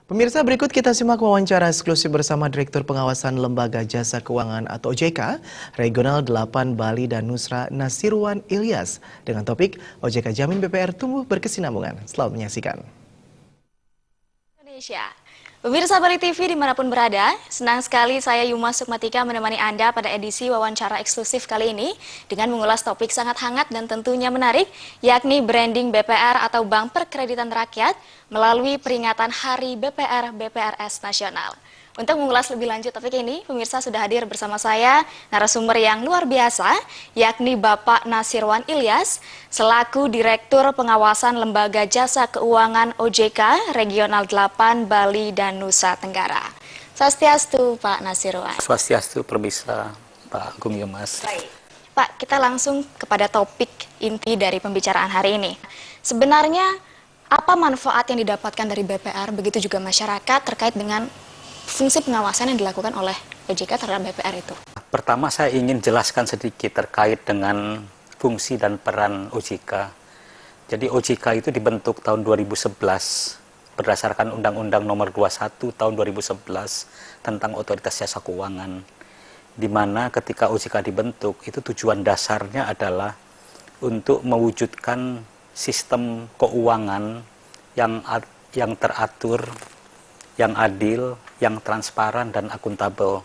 Pemirsa, berikut kita simak wawancara eksklusif bersama Direktur Pengawasan Lembaga Jasa Keuangan atau OJK, Regional 8 Bali dan Nusra Nasirwan Ilyas, dengan topik OJK Jamin BPR tumbuh berkesinambungan. Selamat menyaksikan. Indonesia. Pemirsa Bali TV dimanapun berada, senang sekali saya Yuma Sukmatika menemani Anda pada edisi wawancara eksklusif kali ini dengan mengulas topik sangat hangat dan tentunya menarik, yakni branding BPR atau Bank Perkreditan Rakyat melalui peringatan Hari BPR BPRS Nasional. Untuk mengulas lebih lanjut topik ini, pemirsa sudah hadir bersama saya narasumber yang luar biasa, yakni Bapak Nasirwan Ilyas, selaku Direktur Pengawasan Lembaga Jasa Keuangan OJK Regional 8 Bali dan Nusa Tenggara. Swastiastu Pak Nasirwan. Swastiastu Perbisa Pak Agung Yumas. Baik. Pak, kita langsung kepada topik inti dari pembicaraan hari ini. Sebenarnya apa manfaat yang didapatkan dari BPR, begitu juga masyarakat terkait dengan fungsi pengawasan yang dilakukan oleh OJK terhadap BPR itu? Pertama saya ingin jelaskan sedikit terkait dengan fungsi dan peran OJK. Jadi OJK itu dibentuk tahun 2011 berdasarkan Undang-Undang Nomor 21 tahun 2011 tentang Otoritas Jasa Keuangan. Di mana ketika OJK dibentuk itu tujuan dasarnya adalah untuk mewujudkan sistem keuangan yang teratur, yang adil, yang transparan dan akuntabel,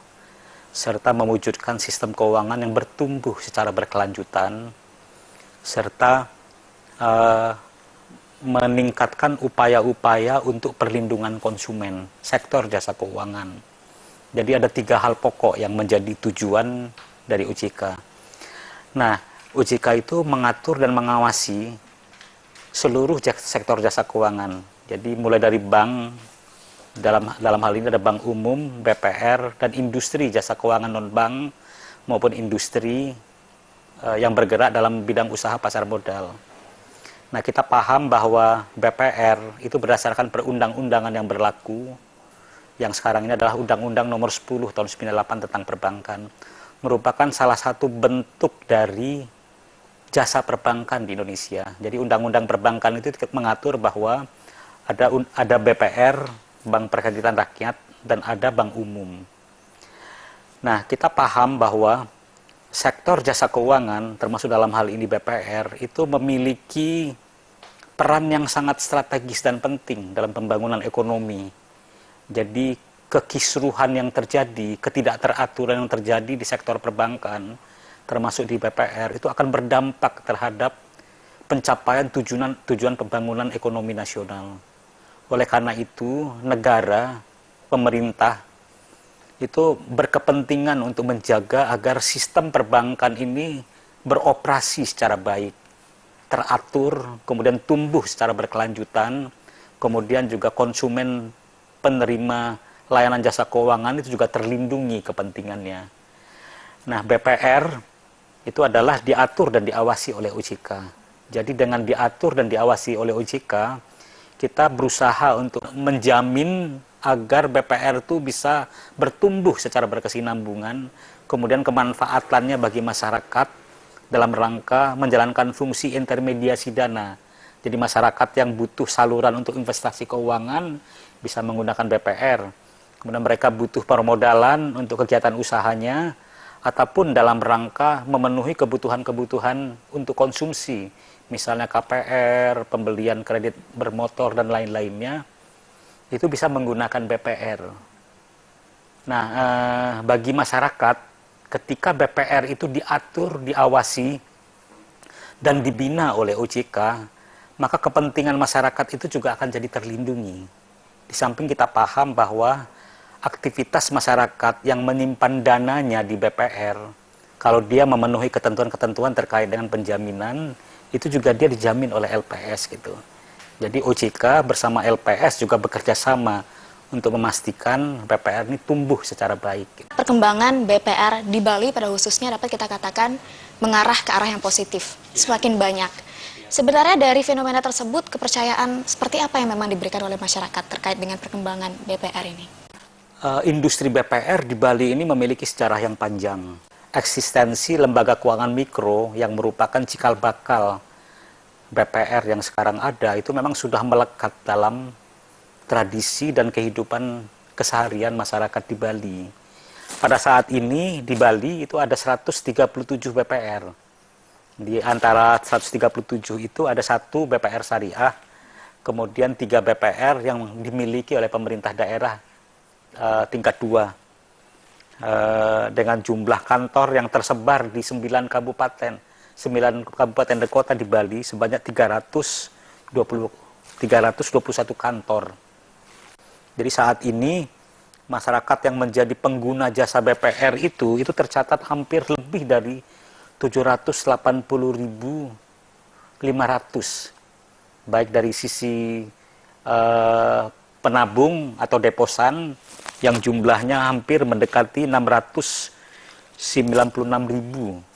serta mewujudkan sistem keuangan yang bertumbuh secara berkelanjutan, serta meningkatkan upaya-upaya untuk perlindungan konsumen, sektor jasa keuangan. Jadi ada 3 hal pokok yang menjadi tujuan dari OJK. Nah, OJK itu mengatur dan mengawasi seluruh sektor jasa keuangan. Jadi mulai dari bank, dalam hal ini ada bank umum, BPR, dan industri jasa keuangan non-bank maupun industri yang bergerak dalam bidang usaha pasar modal. Nah, kita paham bahwa BPR itu berdasarkan perundang-undangan yang berlaku, yang sekarang ini adalah Undang-Undang Nomor 10 tahun 98 tentang perbankan, merupakan salah satu bentuk dari jasa perbankan di Indonesia. Jadi Undang-Undang Perbankan itu mengatur bahwa ada BPR, Bank Perkreditan Rakyat, dan ada bank umum. Nah, kita paham bahwa sektor jasa keuangan, termasuk dalam hal ini BPR, itu memiliki peran yang sangat strategis dan penting dalam pembangunan ekonomi. Jadi, kekisruhan yang terjadi, ketidakteraturan yang terjadi di sektor perbankan, termasuk di BPR, itu akan berdampak terhadap pencapaian tujuan pembangunan ekonomi nasional. Oleh karena itu, negara, pemerintah, itu berkepentingan untuk menjaga agar sistem perbankan ini beroperasi secara baik, teratur, kemudian tumbuh secara berkelanjutan, kemudian juga konsumen penerima layanan jasa keuangan itu juga terlindungi kepentingannya. Nah, BPR itu adalah diatur dan diawasi oleh OJK. Jadi dengan diatur dan diawasi oleh OJK, kita berusaha untuk menjamin agar BPR itu bisa bertumbuh secara berkesinambungan, kemudian kemanfaatannya bagi masyarakat dalam rangka menjalankan fungsi intermediasi dana. Jadi masyarakat yang butuh saluran untuk investasi keuangan bisa menggunakan BPR. Kemudian mereka butuh permodalan untuk kegiatan usahanya, ataupun dalam rangka memenuhi kebutuhan-kebutuhan untuk konsumsi, misalnya KPR, pembelian kredit bermotor, dan lain-lainnya, itu bisa menggunakan BPR. Nah, bagi masyarakat, ketika BPR itu diatur, diawasi, dan dibina oleh OJK, maka kepentingan masyarakat itu juga akan jadi terlindungi. Di samping kita paham bahwa aktivitas masyarakat yang menyimpan dananya di BPR, kalau dia memenuhi ketentuan-ketentuan terkait dengan penjaminan, itu juga dia dijamin oleh LPS gitu. Jadi OJK bersama LPS juga bekerja sama untuk memastikan BPR ini tumbuh secara baik. Perkembangan BPR di Bali pada khususnya dapat kita katakan mengarah ke arah yang positif, semakin banyak. Sebenarnya dari fenomena tersebut, kepercayaan seperti apa yang memang diberikan oleh masyarakat terkait dengan perkembangan BPR ini? Industri BPR di Bali ini memiliki sejarah yang panjang. Eksistensi lembaga keuangan mikro yang merupakan cikal bakal BPR yang sekarang ada itu memang sudah melekat dalam tradisi dan kehidupan keseharian masyarakat di Bali. Pada saat ini di Bali itu ada 137 BPR. Di antara 137 itu ada 1 BPR syariah, kemudian 3 BPR yang dimiliki oleh pemerintah daerah tingkat 2. Dengan jumlah kantor yang tersebar di 9 kabupaten dan kota di Bali sebanyak 321 kantor. Jadi saat ini masyarakat yang menjadi pengguna jasa BPR itu tercatat hampir lebih dari 780.500, baik dari sisi penabung atau deposan yang jumlahnya hampir mendekati 696.000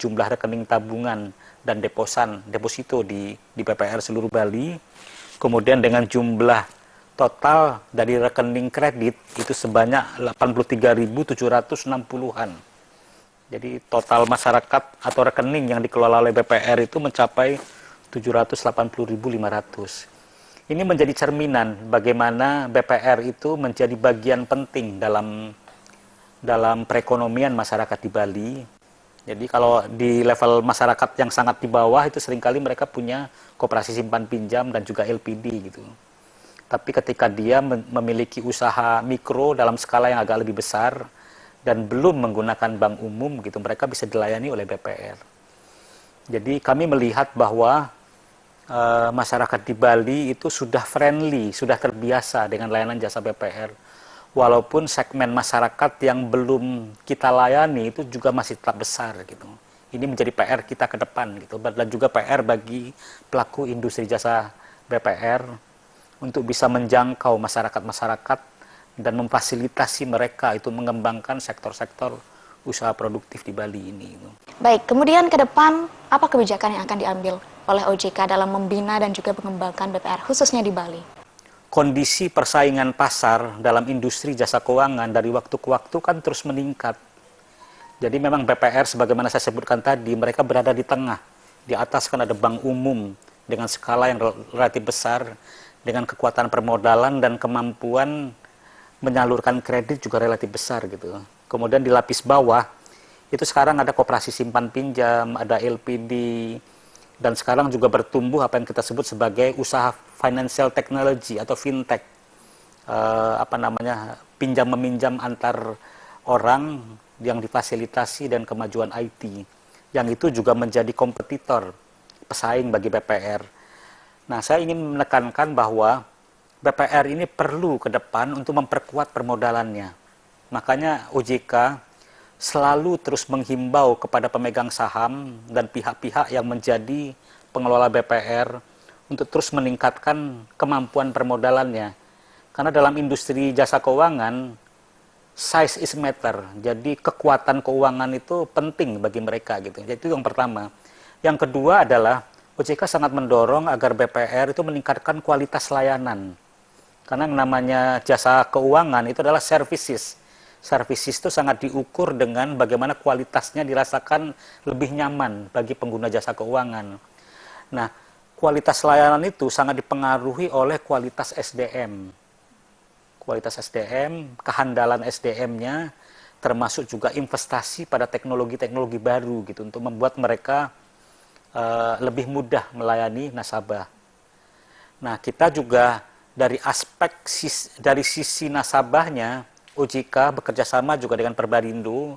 jumlah rekening tabungan dan deposito di BPR seluruh Bali. Kemudian dengan jumlah total dari rekening kredit itu sebanyak 83.760-an. Jadi total masyarakat atau rekening yang dikelola oleh BPR itu mencapai 780.500. Ini menjadi cerminan bagaimana BPR itu menjadi bagian penting dalam perekonomian masyarakat di Bali. Jadi kalau di level masyarakat yang sangat di bawah itu seringkali mereka punya koperasi simpan pinjam dan juga LPD gitu. Tapi ketika dia memiliki usaha mikro dalam skala yang agak lebih besar dan belum menggunakan bank umum gitu, mereka bisa dilayani oleh BPR. Jadi kami melihat bahwa masyarakat di Bali itu sudah friendly, sudah terbiasa dengan layanan jasa BPR. Walaupun segmen masyarakat yang belum kita layani itu juga masih tetap besar gitu. Ini menjadi PR kita ke depan gitu, dan juga PR bagi pelaku industri jasa BPR untuk bisa menjangkau masyarakat-masyarakat dan memfasilitasi mereka itu mengembangkan sektor-sektor usaha produktif di Bali ini. Baik, kemudian ke depan apa kebijakan yang akan diambil oleh OJK dalam membina dan juga mengembangkan BPR khususnya di Bali? Kondisi persaingan pasar dalam industri jasa keuangan dari waktu ke waktu kan terus meningkat. Jadi memang BPR sebagaimana saya sebutkan tadi, mereka berada di tengah. Di atas kan ada bank umum dengan skala yang relatif besar, dengan kekuatan permodalan dan kemampuan menyalurkan kredit juga relatif besar gitu. Kemudian di lapis bawah itu sekarang ada koperasi simpan pinjam, ada LPD, dan sekarang juga bertumbuh apa yang kita sebut sebagai usaha financial technology atau fintech, pinjam meminjam antar orang yang difasilitasi dan kemajuan IT, yang itu juga menjadi kompetitor pesaing bagi BPR. Nah, saya ingin menekankan bahwa BPR ini perlu ke depan untuk memperkuat permodalannya. Makanya OJK selalu terus menghimbau kepada pemegang saham dan pihak-pihak yang menjadi pengelola BPR untuk terus meningkatkan kemampuan permodalannya. Karena dalam industri jasa keuangan, size is matter. Jadi kekuatan keuangan itu penting bagi mereka gitu. Jadi itu yang pertama. Yang kedua adalah OJK sangat mendorong agar BPR itu meningkatkan kualitas layanan. Karena yang namanya jasa keuangan itu adalah services. Services itu sangat diukur dengan bagaimana kualitasnya dirasakan lebih nyaman bagi pengguna jasa keuangan. Nah, kualitas layanan itu sangat dipengaruhi oleh kualitas SDM. Kualitas SDM, kehandalan SDM-nya, termasuk juga investasi pada teknologi-teknologi baru gitu untuk membuat mereka lebih mudah melayani nasabah. Nah, kita juga dari dari sisi nasabahnya, OJK bekerjasama juga dengan Perbarindo,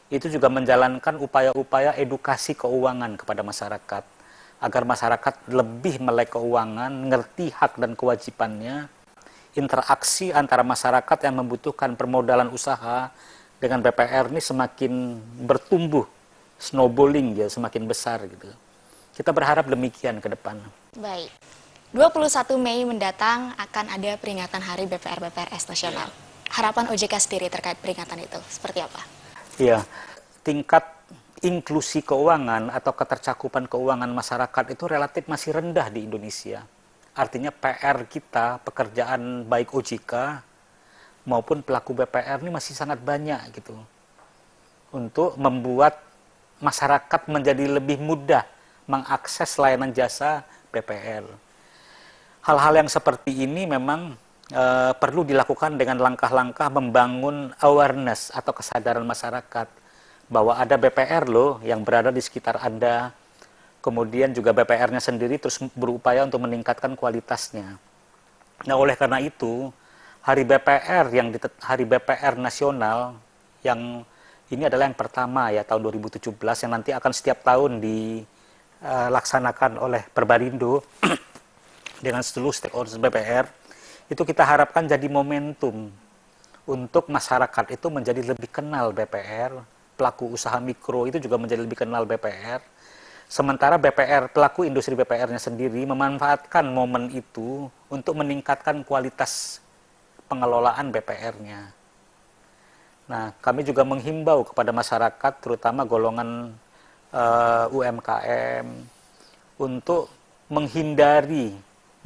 itu juga menjalankan upaya-upaya edukasi keuangan kepada masyarakat, agar masyarakat lebih melek keuangan, ngerti hak dan kewajibannya, interaksi antara masyarakat yang membutuhkan permodalan usaha dengan BPR ini semakin bertumbuh, snowballing ya, semakin besar gitu. Kita berharap demikian ke depan. Baik. 21 Mei mendatang akan ada peringatan Hari BPR-BPRS Nasional. Harapan OJK sendiri terkait peringatan itu seperti apa? Iya, tingkat inklusi keuangan atau ketercakupan keuangan masyarakat itu relatif masih rendah di Indonesia. Artinya PR kita, pekerjaan baik OJK maupun pelaku BPR ini masih sangat banyak gitu. Untuk membuat masyarakat menjadi lebih mudah mengakses layanan jasa BPR. Hal-hal yang seperti ini memang perlu dilakukan dengan langkah-langkah membangun awareness atau kesadaran masyarakat bahwa ada BPR loh yang berada di sekitar Anda. Kemudian juga BPR-nya sendiri terus berupaya untuk meningkatkan kualitasnya. Nah, oleh karena itu, Hari BPR nasional yang ini adalah yang pertama ya tahun 2017 yang nanti akan setiap tahun dilaksanakan oleh Perbarindo dengan seluruh stakeholders BPR. Itu kita harapkan jadi momentum untuk masyarakat itu menjadi lebih kenal BPR, pelaku usaha mikro itu juga menjadi lebih kenal BPR. Sementara BPR, pelaku industri BPR-nya sendiri memanfaatkan momen itu untuk meningkatkan kualitas pengelolaan BPR-nya. Nah, kami juga menghimbau kepada masyarakat, terutama golongan UMKM, untuk menghindari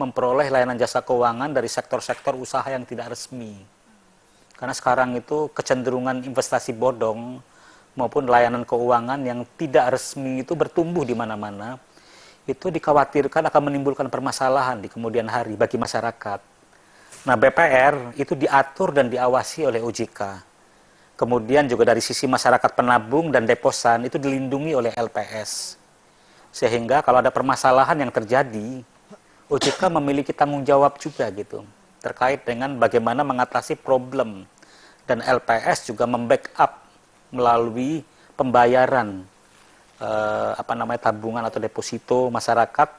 memperoleh layanan jasa keuangan dari sektor-sektor usaha yang tidak resmi. Karena sekarang itu kecenderungan investasi bodong maupun layanan keuangan yang tidak resmi itu bertumbuh di mana-mana, itu dikhawatirkan akan menimbulkan permasalahan di kemudian hari bagi masyarakat. Nah, BPR itu diatur dan diawasi oleh OJK. Kemudian juga dari sisi masyarakat penabung dan deposan itu dilindungi oleh LPS. Sehingga kalau ada permasalahan yang terjadi, OJK memiliki tanggung jawab juga gitu, terkait dengan bagaimana mengatasi problem. Dan LPS juga membackup melalui pembayaran tabungan atau deposito masyarakat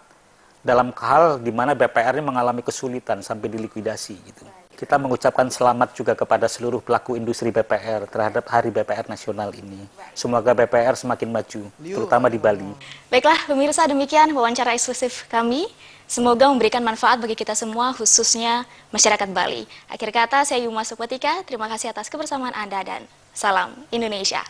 dalam hal di mana BPR ini mengalami kesulitan sampai dilikuidasi gitu. Kita mengucapkan selamat juga kepada seluruh pelaku industri BPR terhadap Hari BPR Nasional ini. Semoga BPR semakin maju, terutama di Bali. Baiklah pemirsa, demikian wawancara eksklusif kami. Semoga memberikan manfaat bagi kita semua, khususnya masyarakat Bali. Akhir kata, saya Yuma Sukmatika. Terima kasih atas kebersamaan Anda dan salam Indonesia.